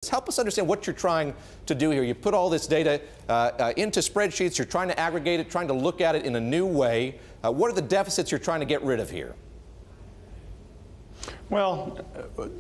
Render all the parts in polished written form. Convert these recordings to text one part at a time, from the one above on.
Help us understand what you're trying to do here. You put all this data into spreadsheets. You're trying to aggregate it, trying to look at it in a new way. What are the deficits you're trying to get rid of here? Well,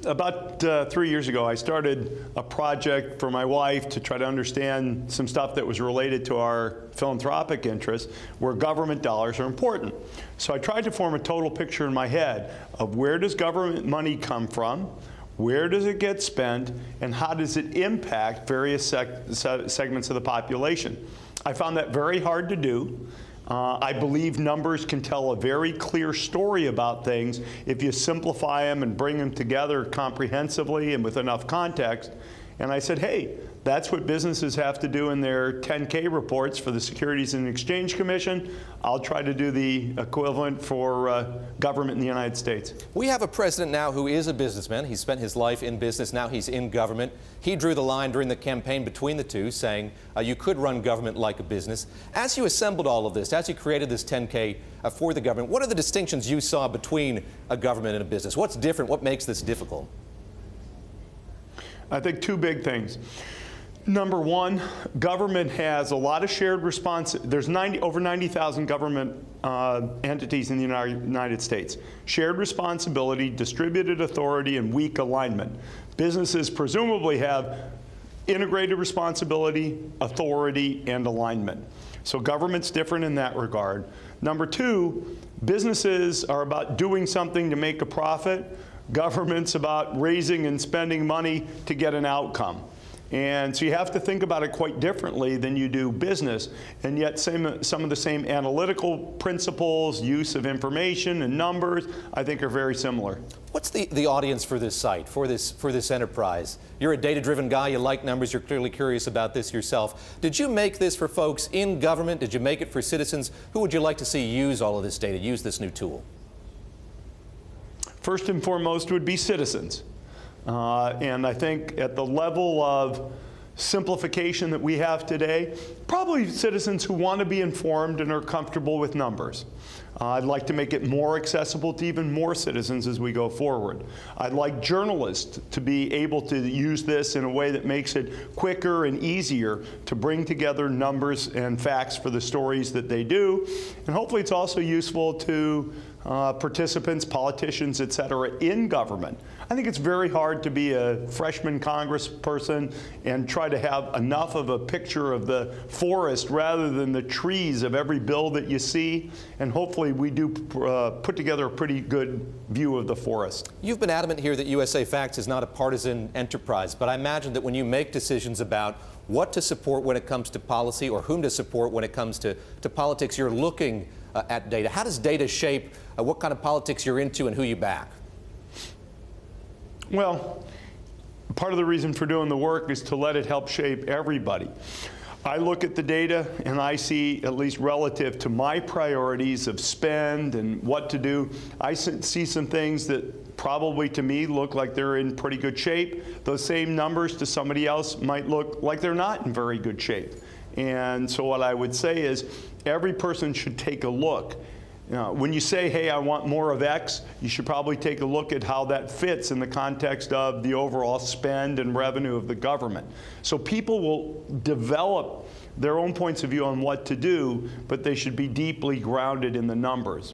about 3 years ago, I started a project for my wife to try to understand some stuff that was related to our philanthropic interests, where government dollars are important. So I tried to form a total picture in my head of where does government money come from, where does it get spent, and how does it impact various segments of the population. I found that very hard to do. I believe numbers can tell a very clear story about things if you simplify them and bring them together comprehensively and with enough context. And I said, hey, that's what businesses have to do in their 10K reports for the Securities and Exchange Commission. I'll try to do the equivalent for government in the United States. We have a president now who is a businessman. He spent his life in business. Now he's in government. He drew the line during the campaign between the two, saying you could run government like a business. As you assembled all of this, as you created this 10K for the government, what are the distinctions you saw between a government and a business? What's different? What makes this difficult? I think two big things. Number one, government has a lot of shared responsibility. There's over 90,000 government entities in the United States. Shared responsibility, distributed authority, and weak alignment. Businesses presumably have integrated responsibility, authority, and alignment. So government's different in that regard. Number two, businesses are about doing something to make a profit. Government's about raising and spending money to get an outcome. And so you have to think about it quite differently than you do business, and yet some of the same analytical principles, use of information and numbers, I think are very similar. What's the audience for this site, for this enterprise? You're a data-driven guy, you like numbers, you're clearly curious about this yourself. Did you make this for folks in government? Did you make it for citizens? Who would you like to see use all of this data, use this new tool? First and foremost would be citizens. And I think at the level of simplification that we have today, probably citizens who want to be informed and are comfortable with numbers. I'd like to make it more accessible to even more citizens as we go forward. I'd like journalists to be able to use this in a way that makes it quicker and easier to bring together numbers and facts for the stories that they do. And hopefully it's also useful to participants, politicians, et cetera, in government. I think it's very hard to be a freshman congressperson and try to have enough of a picture of the forest rather than the trees of every bill that you see. And hopefully we do put together a pretty good view of the forest. You've been adamant here that USAFacts is not a partisan enterprise, but I imagine that when you make decisions about what to support when it comes to policy or whom to support when it comes to politics, you're looking at data. How does data shape what kind of politics you're into and who you back? Well, part of the reason for doing the work is to let it help shape everybody. I look at the data and I see, at least relative to my priorities of spend and what to do, I see some things that probably to me look like they're in pretty good shape. Those same numbers to somebody else might look like they're not in very good shape. And so what I would say is every person should take a look. When you say, hey, I want more of X, you should probably take a look at how that fits in the context of the overall spend and revenue of the government. So people will develop their own points of view on what to do, but they should be deeply grounded in the numbers.